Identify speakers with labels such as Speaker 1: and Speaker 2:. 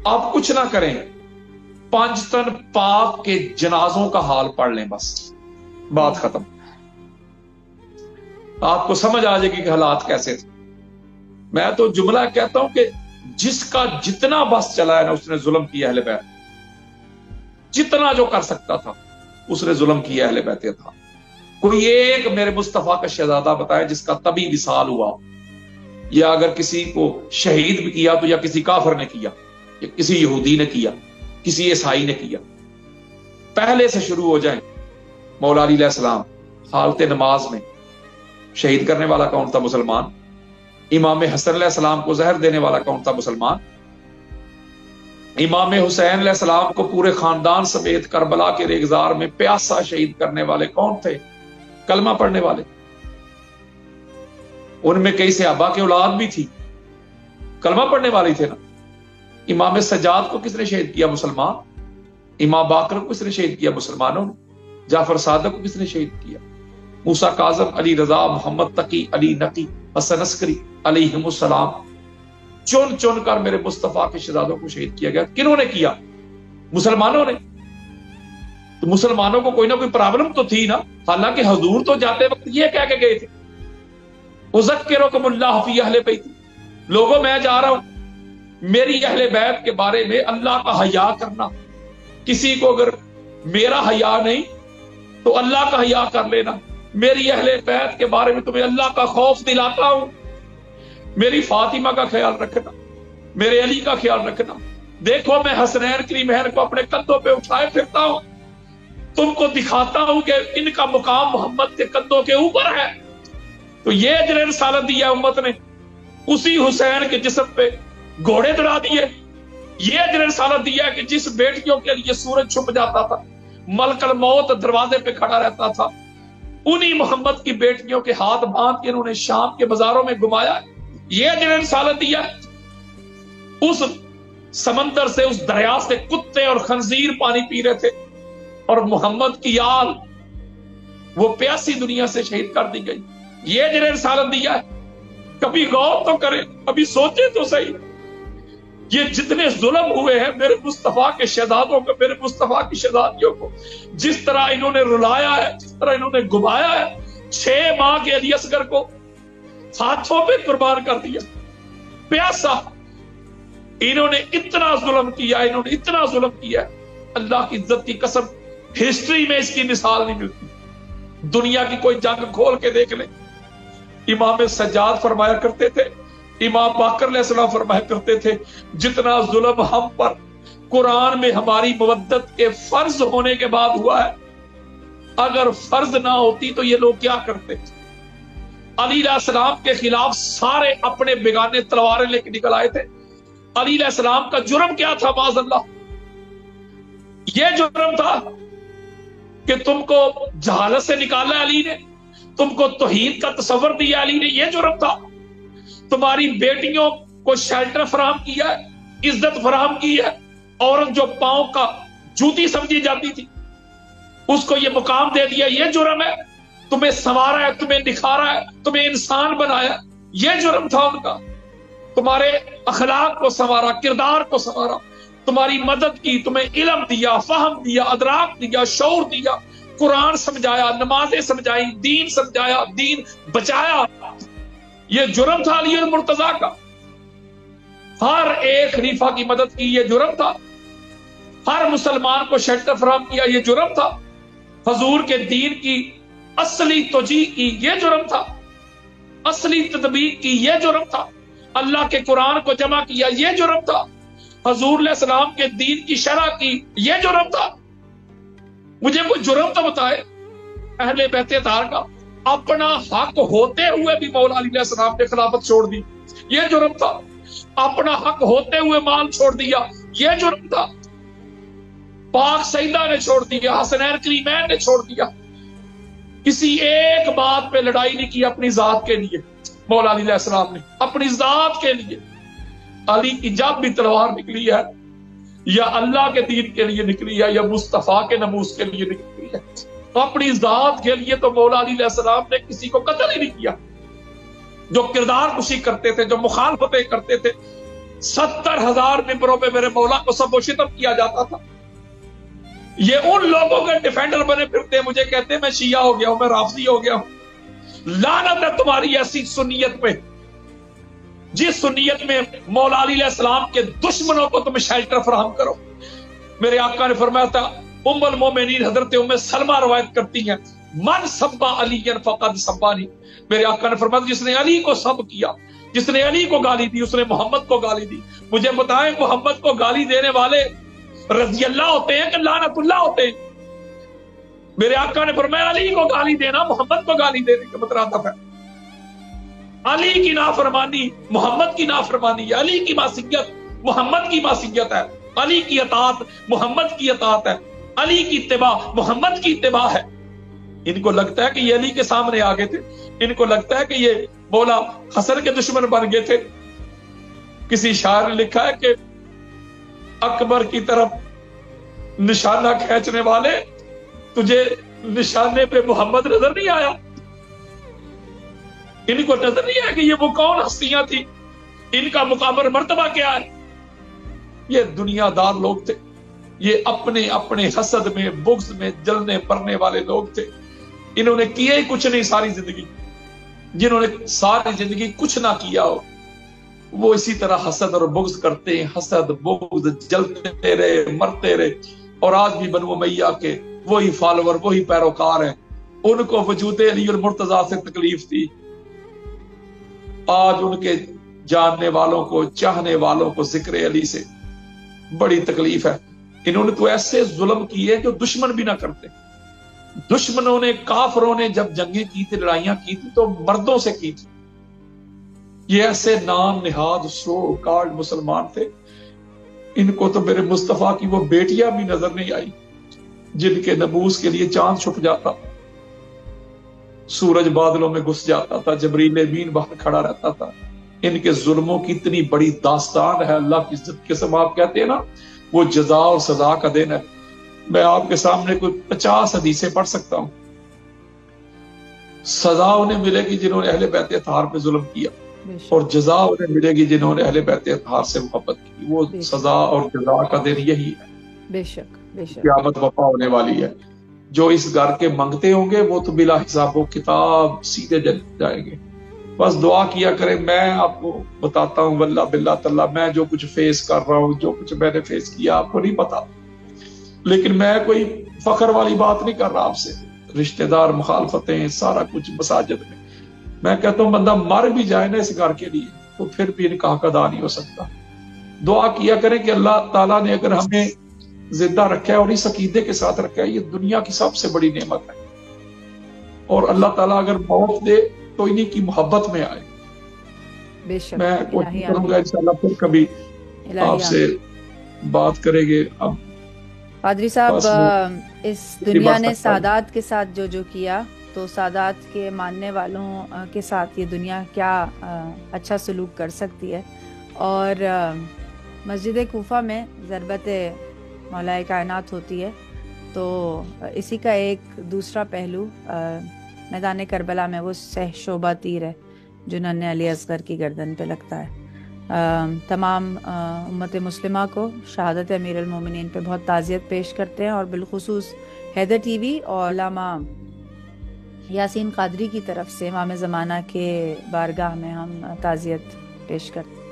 Speaker 1: آپ کچھ نہ کریں، 5 تن پاک کے جنازوں کا حال پڑھ لیں، بس بات ختم۔ آپ کو سمجھ آ جائے گی کہ حالات کیسے تھے۔ میں تو جملہ کہتا ہوں کہ جس کا جتنا بس چلا ہے نا، اس نے ظلم کیا اہل بیت، جتنا جو کر سکتا تھا اس نے ظلم کیا اہل بیت تھا۔ کوئی ایک میرے مصطفیٰ کا شہزادہ بتائے جس کا طبی وصال ہوا، یا اگر کسی کو شہید بھی کیا تو یا کسی کافر نے کیا، یا کسی یہودی نے کیا، کسی عیسائی نے کیا۔ پہلے سے شروع ہو جائیں۔ مولا علی علیہ السلام حالت نماز میں شہید کرنے والا کون تھا؟ مسلمان۔ امام حسن علیہ السلام کو زہر دینے والا کون تھا؟ مسلمان۔ امام حسین علیہ السلام کو پورے خاندان سمیت کربلا کے ریگزار میں پیاسا شہید کرنے والے کون تھے؟ کلمہ پڑھنے والے۔ ان میں کئی صحابہ کی اولاد بھی تھی، کلمہ پڑھنے والی تھے نا۔ امام سجاد کو کس نے شہید کیا؟ مسلمان۔ امام باقر کو کس نے شہید کیا؟ مسلمانوں نے۔ جعفر صادق کو کس نے شہید کیا؟ موسیٰ کاظم، علی رضا، محمد تقی، علی نقی، حسن عسکری علیہم السلام، چن چن کر میرے مصطفیٰ کے شہزادوں کو شہید کیا گیا۔ کنہوں نے کیا؟ مسلمانوں نے۔ تو مسلمانوں کو کوئی نہ کوئی پرابلم تو تھی نا، حالانکہ حضور تو جاتے وقت یہ کہہ کے گئے تھے، اذکرکم اللہ فی اہل بیتی، لوگوں میں جا رہا ہوں، میری اہل بیت کے بارے میں اللہ کا حیا کرنا۔ کسی کو اگر میرا حیا نہیں تو اللہ کا حیا کر لینا۔ میری اہل بیت کے بارے میں تمہیں اللہ کا خوف دلاتا ہوں، میری فاطمہ کا خیال رکھنا، میرے علی کا خیال رکھنا۔ دیکھو میں حسنین کریمین کو اپنے کندھوں پہ اٹھائے پھرتا ہوں، تم کو دکھاتا ہوں کہ ان کا مقام محمد کے کندھوں کے اوپر ہے۔ تو یہ اجر رسالت دیا امت نے، اسی حسین کے جسم پہ گھوڑے دوڑا دیے۔ یہ اجر رسالت دیا کہ جس بیٹیوں کے لیے سورج چھپ جاتا تھا، ملک الموت دروازے پہ کھڑا رہتا تھا، انہی محمد کی بیٹیوں کے ہاتھ باندھ کے انہوں نے شام کے بازاروں میں گھمایا۔ یہ اجر رسالت دیا۔ اس سمندر سے، اس دریا سے کتے اور خنزیر پانی پی رہے تھے، اور محمد کی آل وہ پیاسی دنیا سے شہید کر دی گئی۔ یہ اجر رسالت دیا ہے۔ کبھی غور تو کرے، کبھی سوچے تو صحیح، یہ جتنے ظلم ہوئے ہیں میرے مصطفیٰ کے شہزادوں کو، میرے مصطفیٰ کی شہزادیوں کو، جس طرح انہوں نے رلایا ہے، جس طرح انہوں نے گھمایا ہے، 6 ماہ کے علی اصغر کو ہاتھوں پہ قربان کر دیا، پیاسا۔ انہوں نے اتنا ظلم کیا، انہوں نے اتنا ظلم کیا، اللہ کی عزت کی قسم ہسٹری میں اس کی مثال نہیں ملتی۔ دنیا کی کوئی جنگ کھول کے دیکھ لیں۔ امام سجاد فرمایا کرتے تھے، امام باقر علیہ السلام فرمایا کرتے تھے، جتنا ظلم ہم پر قرآن میں ہماری مودت کے فرض ہونے کے بعد ہوا ہے، اگر فرض نہ ہوتی تو یہ لوگ کیا کرتے؟ علی علیہ السلام کے خلاف سارے اپنے بیگانے تلواریں لے کے نکل آئے تھے۔ علی علیہ السلام کا جرم کیا تھا؟ معاذ اللہ، یہ جرم تھا کہ تم کو جہالت سے نکالا علی نے، تم کو توحید کا تصور دیا علی نے، یہ جرم تھا۔ تمہاری بیٹیوں کو شیلٹر فراہم کیا ہے، عزت فراہم کی ہے، عورت جو پاؤں کا جوتی سمجھی جاتی تھی اس کو یہ مقام دے دیا، یہ جرم ہے۔ تمہیں سنوارا ہے، تمہیں نکھارا ہے، تمہیں انسان بنایا، یہ جرم تھا ان کا۔ تمہارے اخلاق کو سنوارا، کردار کو سنوارا، تمہاری مدد کی، تمہیں علم دیا، فہم دیا، ادراک دیا، شعور دیا، قرآن سمجھایا، نمازیں سمجھائی، دین سمجھایا، دین بچایا، یہ جرم تھا علی المرتضیٰ کا۔ ہر ایک خلیفہ کی مدد کی، یہ جرم تھا۔ ہر مسلمان کو شیلٹر فراہم کیا، یہ جرم تھا۔ حضور کے دین کی اصلی توجیہ کی، یہ جرم تھا۔ اصلی تطبیق کی، یہ جرم تھا۔ اللہ کے قرآن کو جمع کیا، یہ جرم تھا۔ حضور علیہ السلام کے دین کی شرح کی، یہ جرم تھا۔ مجھے کوئی جرم تو بتائے اہل بیت اطہار کا۔ اپنا حق ہوتے ہوئے بھی مولا علی علیہ السلام نے خلافت چھوڑ دی، یہ جرم تھا۔ اپنا حق ہوتے ہوئے مال چھوڑ دیا، یہ جرم تھا۔ پاک سیدہ نے چھوڑ دیا، حسنین کریمین نے چھوڑ دیا۔ کسی ایک بات پہ لڑائی نہیں کی اپنی ذات کے لیے، مولا علی علیہ السلام نے اپنی ذات کے لیے۔ علی کی جب بھی تلوار نکلی ہے، یا اللہ کے دین کے لیے نکلی ہے، یا مصطفیٰ کے ناموس کے لیے نکلی ہے، اپنی ذات کے لیے تو مولا علی علیہ السلام نے کسی کو قتل ہی نہیں کیا۔ جو کردار کشی کرتے تھے، جو مخالفتیں کرتے تھے، 70,000 ممبروں پہ میرے مولا کو سب و شتم کیا جاتا تھا. یہ ان لوگوں کے ڈیفینڈر بنے پھرتے ہیں, مجھے کہتے ہیں میں شیعہ ہو گیا ہوں, میں رافضی ہو گیا ہوں. لعنت ہے تمہاری ایسی سنیت پہ جس سنیت میں مولا علی علیہ السلام کے دشمنوں کو تم شیلٹر فراہم کرو. میرے آقا نے فرمایا تھا, ام المومنین حضرت ام سلمہ روایت کرتی ہیں, من سبا علی فقد سبانی. میرے آقا نے فرمایا جس نے علی کو سب کیا, جس نے علی کو گالی دی, اس نے محمد کو گالی دی. مجھے بتائیں محمد کو گالی دینے والے رضی اللہ ہوتے ہیں کہ لعنت اللہ ہوتے ہیں؟ میرے آقا نے فرمایا علی کو گالی دینا محمد کو گالی دینے کا مترادف ہے. علی کی نافرمانی محمد کی نافرمانی ہے, علی کی معصیت محمد کی معصیت ہے, علی کی اطاعت محمد کی اطاعت ہے, علی کی اتباع محمد کی اتباع ہے. ان کو لگتا ہے کہ یہ علی کے سامنے آ گئے تھے, ان کو لگتا ہے کہ یہ مولا حسن کے دشمن بن گئے تھے. کسی شاعر نے لکھا ہے کہ اکبر کی طرف نشانہ کھینچنے والے تجھے نشانے پہ محمد نظر نہیں آیا. ان کو نظر نہیں آیا کہ یہ وہ کون ہستیاں تھی, ان کا مقام اور مرتبہ کیا ہے. یہ دنیا دار لوگ تھے, یہ اپنے اپنے حسد میں بغض میں جلنے پڑنے والے لوگ تھے. انہوں نے کیا ہی کچھ نہیں ساری زندگی. جنہوں نے ساری زندگی کچھ نہ کیا ہو وہ اسی طرح حسد اور بغض کرتے ہیں, حسد بغض جلتے رہے مرتے رہے. اور آج بھی بنو امیہ کے وہی فالوور وہی پیروکار ہیں. ان کو وجود علی المرتضیٰ سے تکلیف تھی, آج ان کے جاننے والوں کو چاہنے والوں کو ذکر علی سے بڑی تکلیف ہے. انہوں نے تو ایسے ظلم کیے جو دشمن بھی نہ کرتے. دشمنوں نے کافروں نے جب جنگیں کی تھی لڑائیاں کی تھی تو مردوں سے کی تھی. یہ ایسے نام نہاد سو کارڈ مسلمان تھے, ان کو تو میرے مصطفیٰ کی وہ بیٹیاں بھی نظر نہیں آئی جن کے نبوس کے لیے چاند چھپ جاتا, سورج بادلوں میں گھس جاتا تھا, جبریل امین باہر کھڑا رہتا تھا. ان کے ظلموں کی اتنی بڑی داستان ہے. اللہ کی عزت قسم, آپ کہتے ہیں نا وہ جزا اور سزا کا دن ہے. میں آپ کے سامنے کوئی 50 حدیثیں پڑھ سکتا ہوں. سزا انہیں ملے گی جنہوں نے اہل بیت اطہار پہ ظلم کیا, اور جزا انہیں ملے گی جنہوں نے اہل بیت اطہار سے محبت کی. وہ سزا اور جزا کا دن یہی ہے.
Speaker 2: بے شک بے شک
Speaker 1: قیامت وفا ہونے والی ہے. جو اس گھر کے منگتے ہوں گے وہ تو بلا حساب و کتاب سیدھے جائیں گے. بس دعا کیا کریں. میں آپ کو بتاتا ہوں واللہ باللہ تعالیٰ, میں جو کچھ فیس کر رہا ہوں, جو کچھ میں نے فیس کیا آپ کو نہیں پتا, لیکن میں کوئی فخر والی بات نہیں کر رہا آپ سے. رشتہ دار مخالفتیں سارا کچھ مساجد میں. میں کہتا ہوں بندہ مر بھی جائے نا اس گھر کے لیے تو پھر بھی نکاح کا ادا نہیں ہو سکتا. دعا کیا کریں کہ اللہ تعالیٰ نے اگر ہمیں زندہ رکھا ہے اور اس عقیدے کے ساتھ رکھا ہے, یہ دنیا کی سب سے بڑی نعمت ہے. اور اللہ تعالیٰ اگر موت دے تو انہی کی محبت میں آئے.
Speaker 2: بے شک
Speaker 1: میں کوشش کروں گا انشاءاللہ پھر کبھی آپ سے بات کریں گے. اب
Speaker 2: قادری صاحب, اس دنیا نے سادات کے ساتھ جو کیا تو سادات کے ماننے والوں کے ساتھ یہ دنیا کیا اچھا سلوک کر سکتی ہے. اور مسجد کوفہ میں ضربت مولا کائنات ہوتی ہے تو اسی کا ایک دوسرا پہلو میدان کربلا میں وہ سہ شعبہ تیر ہے جو ننھے علی اصغر کی گردن پہ لگتا ہے. تمام امت مسلمہ کو شہادت امیر المومنین پہ بہت تعزیت پیش کرتے ہیں, اور بالخصوص حیدر ٹی وی اور علامہ یاسین قادری کی طرف سے امام زمانہ کے بارگاہ میں ہم تعزیت پیش کرتے ہیں.